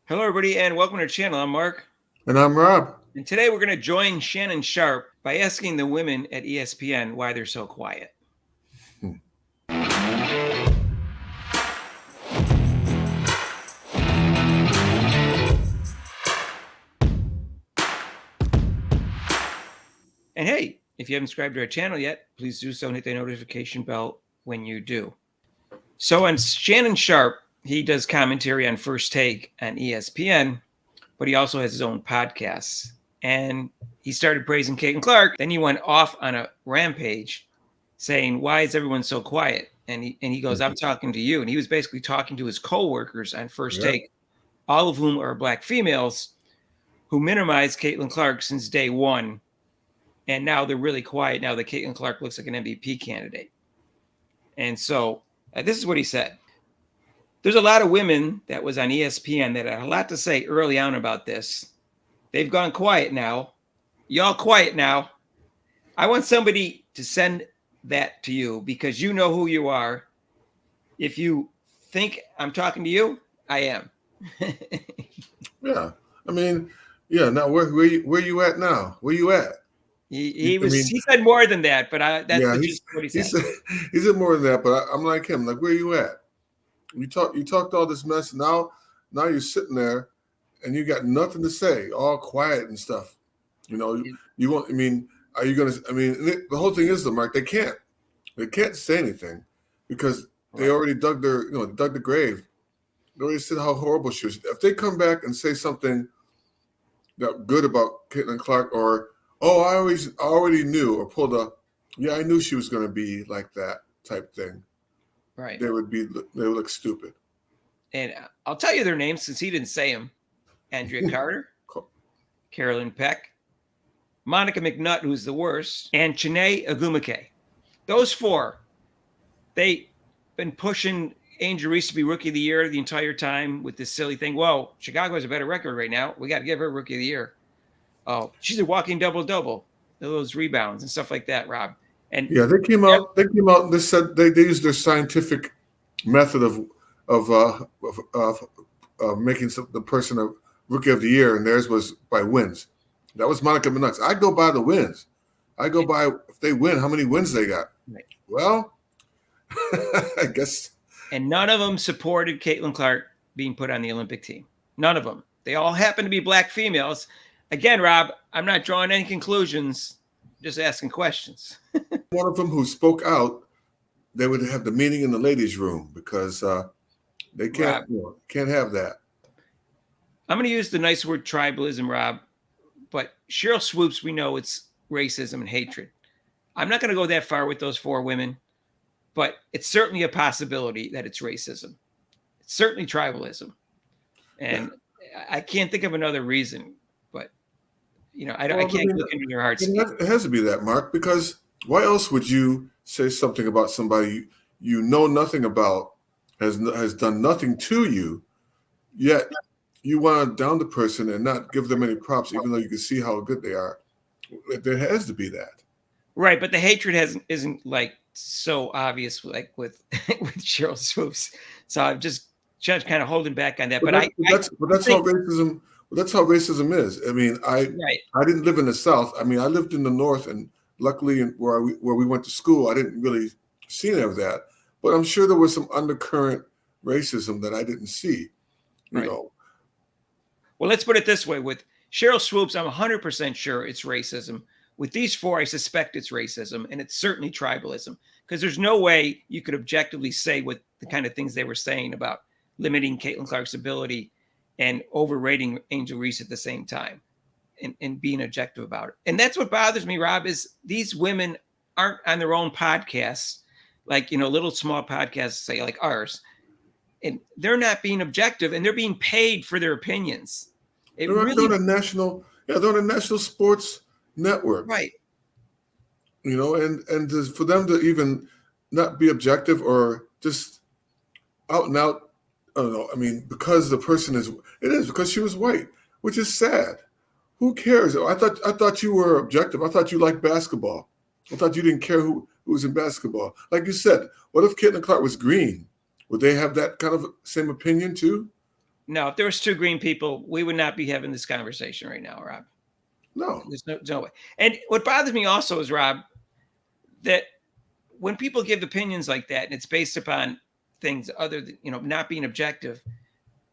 Hello, everybody, and welcome to our channel. I'm Mark. And I'm Rob. And today we're going to join Shannon Sharpe by asking the women at ESPN why they're so quiet. And hey, if you haven't subscribed to our channel yet, please do so and hit the notification bell when you do. So on Shannon Sharpe, he does commentary on First Take on ESPN, but he also has his own podcasts. And he started praising Caitlin Clark. Then he went off on a rampage saying, why is everyone so quiet? And he goes, I'm talking to you. And he was basically talking to his coworkers on First Take, all of whom are black females who minimized Caitlin Clark since day one. And now they're really quiet now that Caitlin Clark looks like an MVP candidate. And so this is what he said. There's a lot of women that was on ESPN that had a lot to say early on about this. They've gone quiet now. Y'all quiet now. I want somebody to send that to you because you know who you are. If you think I'm talking to you, I am. Yeah. I mean, yeah. Now, where you at now? Where you at? He said more than that, but that's what he said. He said more than that, but I'm like him. Like, where you at? You talked all this mess. Now you're sitting there, and you got nothing to say, all quiet and stuff. You know, you won't. I mean, are you gonna? I mean, the whole thing is, Mark. They can't say anything because they already dug the grave. They already said how horrible she was. If they come back and say something that good about Caitlin Clark, or I already knew, or pulled a, I knew she was going to be like that type thing. Right. They would look stupid. And I'll tell you their names since he didn't say them: Andrea Carter, Carolyn Peck, Monica McNutt, who's the worst, and Chiney Ogwumike. Those four, they've been pushing Angel Reese to be Rookie of the Year the entire time with this silly thing. Whoa, Chicago has a better record right now. We got to give her Rookie of the Year. Oh, she's a walking double-double. Those rebounds and stuff like that, Rob. And yeah, they came out and they said they used their scientific method of making the person a Rookie of the Year, and theirs was by wins. That was Monica McNutt. I go by the wins. I go by if they win, how many wins they got. Right. Well, I guess. And none of them supported Caitlin Clark being put on the Olympic team. None of them. They all happen to be black females. Again, Rob, I'm not drawing any conclusions, just asking questions. One of them who spoke out, they would have the meeting in the ladies' room because they can't have that. I'm going to use the nice word tribalism, Rob, but Sheryl Swoopes, we know it's racism and hatred. I'm not going to go that far with those four women, but it's certainly a possibility that it's racism. It's certainly tribalism. And I can't think of another reason, but, I can't look into their hearts. It has to be that, Mark, because why else would you say something about somebody you know nothing about, has done nothing to you, yet you want to down the person and not give them any props, even though you can see how good they are? There has to be that. Right, but the hatred isn't like so obvious like with Sheryl Swoopes. So I'm just kind of holding back on that. But that's how racism. That's how racism is. I mean, I didn't live in the South. I mean, I lived in the North, and luckily, where we went to school, I didn't really see any of that. But I'm sure there was some undercurrent racism that I didn't see. You know. Well, let's put it this way: with Sheryl Swoopes, I'm 100% sure it's racism. With these four, I suspect it's racism, and it's certainly tribalism, because there's no way you could objectively say what the kind of things they were saying about limiting Caitlin Clark's ability and overrating Angel Reese at the same time and being objective about it. And that's what bothers me, Rob, is these women aren't on their own podcasts, like, little small podcasts, say, like ours, and they're not being objective, and they're being paid for their opinions. They're on a national sports network, right? And for them to even not be objective or just out and out, I don't know. I mean, because the person because she was white, which is sad. Who cares? I thought you were objective. I thought you liked basketball. I thought you didn't care who was in basketball. Like you said, what if Caitlin Clark was green? Would they have that kind of same opinion too? No, if there was two green people, we would not be having this conversation right now, Rob. No. There's no way. And what bothers me also is, Rob, that when people give opinions like that and it's based upon things other than, not being objective,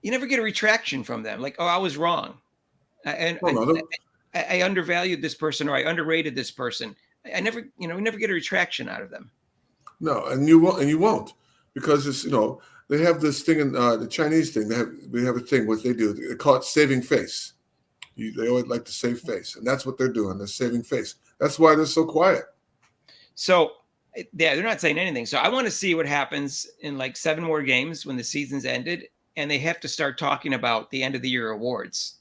you never get a retraction from them. Like, oh, I was wrong. I undervalued this person, or I underrated this person. I never, never get a retraction out of them. No, and you won't, because it's, they have this thing in the Chinese thing. They have a thing, what they do. They call it saving face. They always like to save face, and that's what they're doing. They're saving face. That's why they're so quiet. So, yeah, they're not saying anything. So I want to see what happens in like 7 more games when the season's ended, and they have to start talking about the end of the year awards.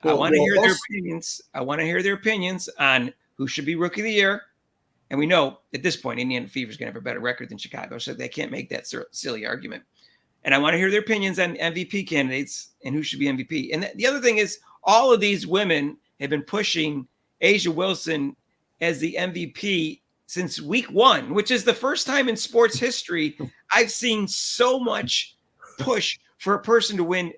I want to hear their opinions. I want to hear their opinions on who should be Rookie of the Year. And we know at this point, Indiana Fever is going to have a better record than Chicago, so they can't make that silly argument. And I want to hear their opinions on MVP candidates and who should be MVP. And the other thing is, all of these women have been pushing A'ja Wilson as the MVP since week 1, which is the first time in sports history I've seen so much push for a person to win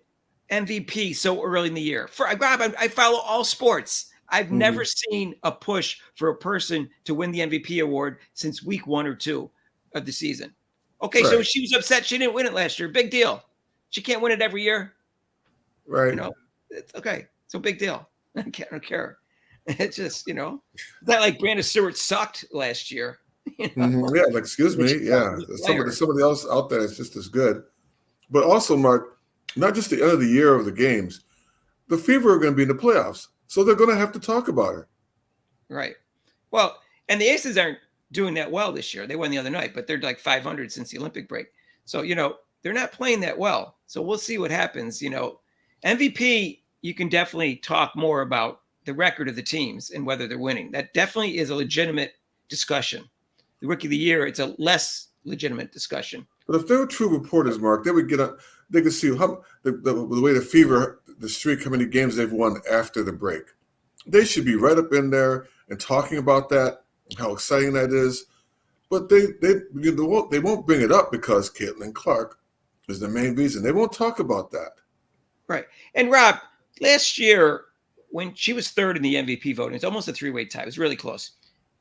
MVP so early in the year. I follow all sports. I've never seen a push for a person to win the MVP award since week 1 or 2 of the season. Okay, right. So she was upset she didn't win it last year. Big deal. She can't win it every year. Right. It's okay. So big deal. I don't care. It's just, it's not like Brandon Stewart sucked last year. Yeah, like, excuse me. Yeah, somebody else out there is just as good. But also, Mark, not just the end of the year of the games. The Fever are going to be in the playoffs. So they're going to have to talk about it. Right. Well, and the Aces aren't doing that well this year. They won the other night, but they're like 500 since the Olympic break. So, they're not playing that well. So we'll see what happens. MVP, you can definitely talk more about the record of the teams and whether they're winning. That definitely is a legitimate discussion. The Rookie of the Year, it's a less legitimate discussion. But if they were true reporters, Mark, they would get up. They could see how the way the Fever, the streak, how many games they've won after the break. They should be right up in there and talking about that, how exciting that is. But they won't bring it up because Caitlin Clark is the main reason. They won't talk about that. Right. And Rob, last year when she was third in the MVP voting, it's almost a 3-way tie. It was really close.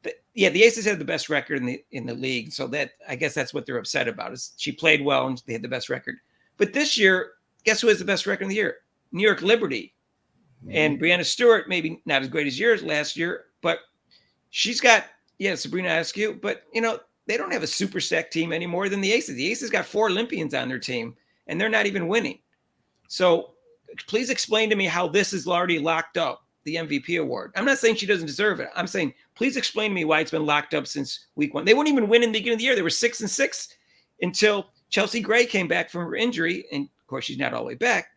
The Aces had the best record in the league, so that I guess that's what they're upset about. Is she played well and they had the best record. But this year, guess who has the best record in the year? New York Liberty. And Brianna Stewart, maybe not as great as yours last year, but she's got, Sabrina Askew, but, they don't have a super stacked team any more than the Aces. The Aces got 4 Olympians on their team, and they're not even winning. So please explain to me how this is already locked up, the MVP award. I'm not saying she doesn't deserve it. I'm saying, please explain to me why it's been locked up since week 1. They wouldn't even win in the beginning of the year. They were 6-6 until Chelsea Gray came back from her injury. And of course, she's not all the way back.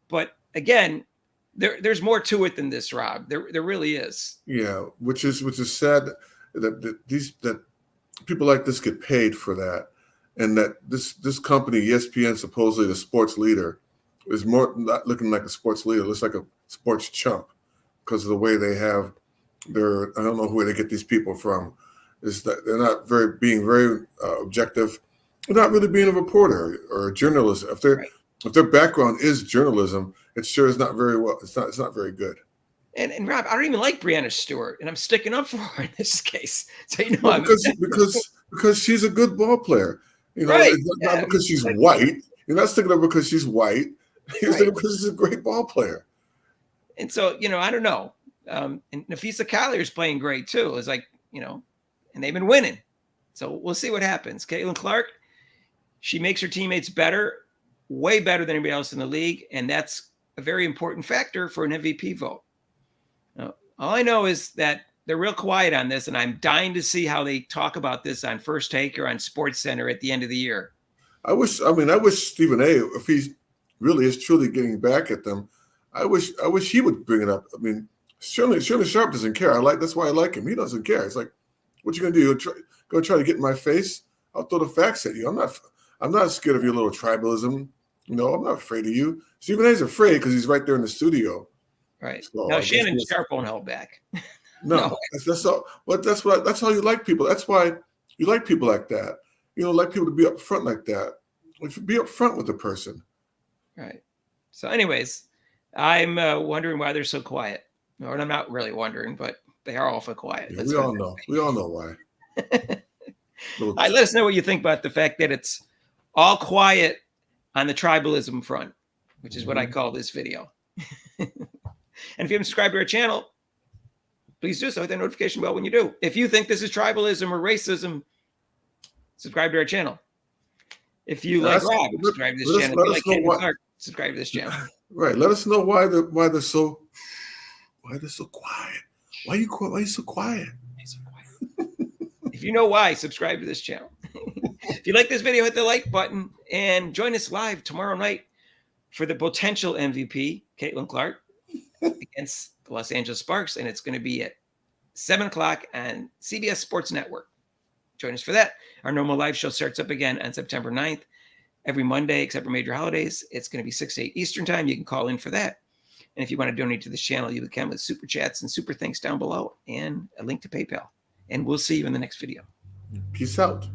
But again, there's more to it than this, Rob. There really is. Yeah, which is sad that people like this get paid for that, and that this company, ESPN, supposedly the sports leader, is more not looking like a sports leader. It looks like a sports chump because of the way they have their. I don't know who they get these people from. Is that they're not being very objective. They're not really being a reporter or a journalist. If their background is journalism, it sure is not very well. It's not very good. And Rob, I don't even like Brianna Stewart, and I'm sticking up for her in this case. So because she's a good ball player. Right. It's not because she's white. You're not sticking up because she's white. You're sticking up because she's a great ball player. And so, I don't know. And Nafisa Collier is playing great too. It's like, and they've been winning. So we'll see what happens. Caitlin Clark, she makes her teammates better, way better than anybody else in the league. And that's a very important factor for an MVP vote. All I know is that they're real quiet on this, and I'm dying to see how they talk about this on First Take or on Sports Center at the end of the year. I wish Stephen A., if he really is truly getting back at them, I wish he would bring it up. I mean, Shannon Sharpe doesn't care. That's why I like him. He doesn't care. It's like, what you gonna do? You're try to get in my face? I'll throw the facts at you. I'm not scared of your little tribalism. I'm not afraid of you. Stephen A's afraid because he's right there in the studio. Right. So now Shannon Sharpe won't hold back. No. That's all. But that's how you like people. That's why you like people like that. You don't like people to be up front like that. Be up front with the person. Right. So anyways, I'm wondering why they're so quiet. Or I'm not really wondering, but they are awful quiet. Yeah, we all know. We all know why. Let us know what you think about the fact that it's all quiet on the tribalism front, which is what I call this video. And if you haven't subscribed to our channel, please do so. Hit that notification bell when you do. If you think this is tribalism or racism, subscribe to our channel. If you like Rob, subscribe to this channel. If you like Shannon Sharpe, subscribe to this channel. Right. Let us know why they're so quiet. Why are you so quiet? If you know why, subscribe to this channel. If you like this video, hit the like button and join us live tomorrow night for the potential MVP, Caitlin Clark, against the Los Angeles Sparks. And it's going to be at 7 o'clock on CBS Sports Network. Join us for that. Our normal live show starts up again on September 9th. Every Monday, except for major holidays. It's going to be 6 to 8 Eastern time. You can call in for that. And if you want to donate to this channel, you can with super chats and super thanks down below and a link to PayPal. And we'll see you in the next video. Peace out.